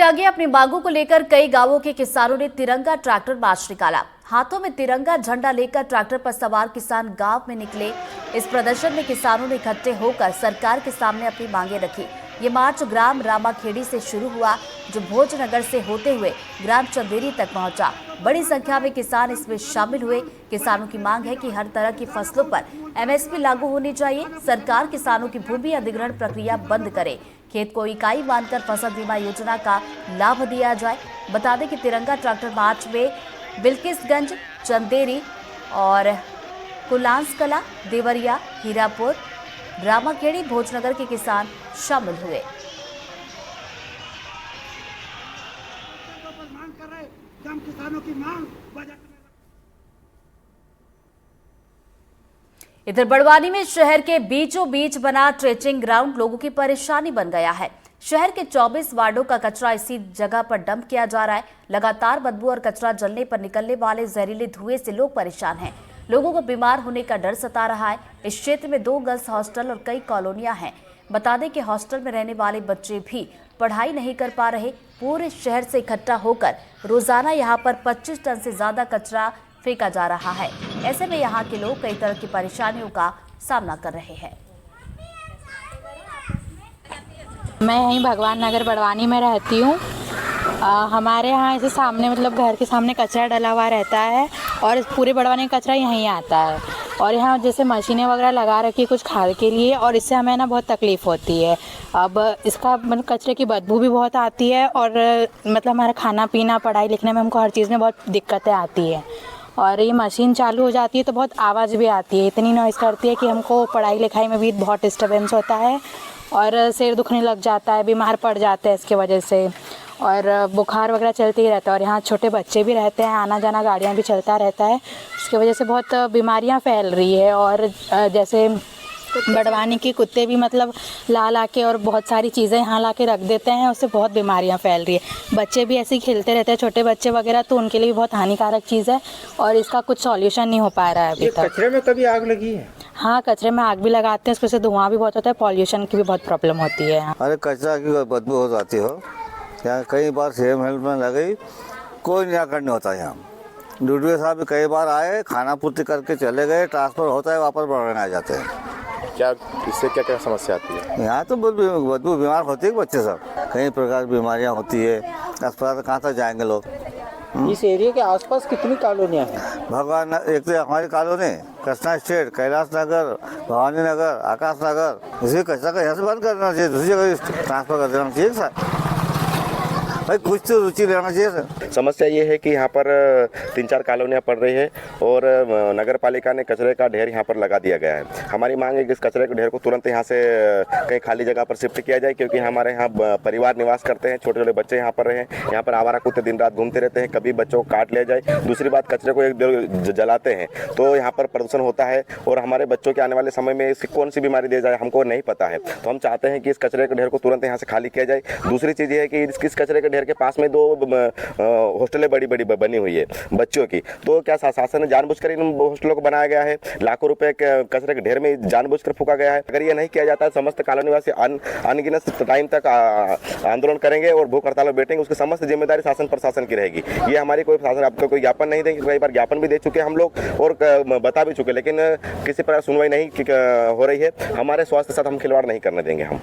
आगे अपनी मांगों को लेकर कई गांवों के किसानों ने तिरंगा ट्रैक्टर मार्च निकाला। हाथों में तिरंगा झंडा लेकर ट्रैक्टर पर सवार किसान गांव में निकले। इस प्रदर्शन में किसानों ने इकट्ठे होकर सरकार के सामने अपनी मांगे रखी। ये मार्च ग्राम रामाखेड़ी से शुरू हुआ, जो भोजनगर से होते हुए ग्राम चंदेरी तक पहुंचा। बड़ी संख्या में किसान इसमें शामिल हुए। किसानों की मांग है कि हर तरह की फसलों पर एमएसपी लागू होनी चाहिए। सरकार किसानों की भूमि अधिग्रहण प्रक्रिया बंद करे। खेत को इकाई मानकर फसल बीमा योजना का लाभ दिया जाए। बता दें कि तिरंगा ट्रैक्टर मार्च में बिल्किसगंज, चंदेरी और कुलांसकला, देवरिया, हीरापुर, रामाखेड़ी, भोजनगर के किसान शामिल हुए। इधर बड़वानी में शहर के बीचों बीच बना ट्रेचिंग ग्राउंड लोगों की परेशानी बन गया है। शहर के 24 वार्डों का कचरा इसी जगह पर डंप किया जा रहा है। लगातार बदबू और कचरा जलने पर निकलने वाले जहरीले धुएं से लोग परेशान हैं। लोगों को बीमार होने का डर सता रहा है। इस क्षेत्र में 2 गर्ल्स हॉस्टल और कई कॉलोनियां हैं। बता दें कि हॉस्टल में रहने वाले बच्चे भी पढ़ाई नहीं कर पा रहे। पूरे शहर से इकट्ठा होकर रोजाना यहाँ पर 25 टन से ज्यादा कचरा फेंका जा रहा है। ऐसे में यहाँ के लोग कई तरह की परेशानियों का सामना कर रहे हैं। मैं यहीं भगवान नगर बड़वानी में रहती हूँ। हमारे यहाँ ऐसे सामने मतलब घर के सामने कचरा डला हुआ रहता है और पूरे बड़वानी का कचरा यहीं आता है। और यहाँ जैसे मशीनें वगैरह लगा रखी है कुछ खाद के लिए, और इससे हमें ना बहुत तकलीफ़ होती है। अब इसका मतलब कचरे की बदबू भी बहुत आती है और मतलब हमारा खाना पीना, पढ़ाई लिखने में हमको हर चीज़ में बहुत दिक्कतें आती है। और ये मशीन चालू हो जाती है तो बहुत आवाज़ भी आती है, इतनी नॉइज़ करती है कि हमको पढ़ाई लिखाई में भी बहुत डिस्टर्बेंस होता है और सिर दुखने लग जाता है, बीमार पड़ जाते हैं इसके वजह से, और बुखार वगैरह चलते ही रहता है। और यहाँ छोटे बच्चे भी रहते हैं, आना जाना गाड़ियाँ भी चलता रहता है, इसकी वजह से बहुत बीमारियाँ फैल रही है। और जैसे बड़वानी के कुत्ते भी मतलब ला के और बहुत सारी चीज़ें यहाँ ला के रख देते हैं, उससे बहुत बीमारियाँ फैल रही है। बच्चे भी ऐसे ही खेलते रहते हैं, छोटे बच्चे वगैरह, तो उनके लिए भी बहुत हानिकारक चीज़ है और इसका कुछ सॉल्यूशन नहीं हो पा रहा है अभी तक। कचरे में कभी आग लगी है? हाँ, कचरे में आग भी लगाते हैं, उसमें से धुआं भी बहुत होता है, पॉल्यूशन की भी बहुत प्रॉब्लम होती है। अरे कचरा की बदबू हो जाती हो। यहाँ कई बार सेम हेल्प में लगी, कोई निराकरण नहीं होता। यहाँ ड्यूटी साहब भी कई बार आए, खाना पूर्ति करके चले गए, ट्रांसफ़र होता है, वापस बढ़ने आ जाते हैं। क्या इससे क्या क्या समस्या आती है? यहाँ तो बदबू, बीमार होती है बच्चे सब, कई प्रकार की बीमारियाँ होती है। अस्पताल कहाँ तक जाएंगे लोग? इस एरिया के आसपास कितनी कॉलोनियाँ हैं? भगवान, एक तो हमारी कॉलोनी कृष्णा स्टेट, कैलाश नगर, भवानी नगर, आकाश नगर, इसी कचरा का यहाँ से बंद करना चाहिए, दूसरी जगह ट्रांसफ़र कर देना चाहिए सर। भाई कुछ तो रुचि लेना चाहिए सर। समस्या ये है कि यहाँ पर 3-4 कॉलोनियाँ पड़ रही है और नगर पालिका ने कचरे का ढेर यहाँ पर लगा दिया गया है। हमारी मांग है कि इस कचरे के ढेर को तुरंत यहाँ से कहीं खाली जगह पर शिफ्ट किया जाए, क्योंकि हमारे यहाँ परिवार निवास करते हैं, छोटे छोटे बच्चे यहाँ पर रहे हैं। यहाँ पर आवारा कुत्ते दिन रात घूमते रहते हैं, कभी बच्चों को काट लिया जाए। दूसरी बात, कचरे को एक देर जलाते हैं तो यहाँ पर प्रदूषण होता है और हमारे बच्चों के आने वाले समय में इसकी कौन सी बीमारी दे जाए हमको नहीं पता है। तो हम चाहते हैं कि इस कचरे के ढेर को तुरंत यहाँ से खाली किया जाए। दूसरी चीज़ ये है कि इस कचरे के ढेर के पास में 2 हॉस्टलें बड़ी बड़ी बनी हुई है बच्चों की। तो क्या शासन ने जानबूझकर इन हॉस्टलों को बनाया गया है? लाखों रुपए के कचरे के ढेर में जानबूझकर फूका गया है। अगर ये नहीं किया जाता है, समस्त कॉलोनी वासी अनगिनत टाइम तक आंदोलन करेंगे और भूख हड़ताल में बैठेंगे। उसकी समस्त जिम्मेदारी शासन प्रशासन की रहेगी। ये हमारी कोई शासन आपको कोई ज्ञापन नहीं देंगे। कई बार ज्ञापन भी दे चुके हम लोग और बता भी चुके, लेकिन किसी प्रकार सुनवाई नहीं हो रही है। हमारे स्वास्थ्य के साथ हम खिलवाड़ नहीं करने देंगे हम।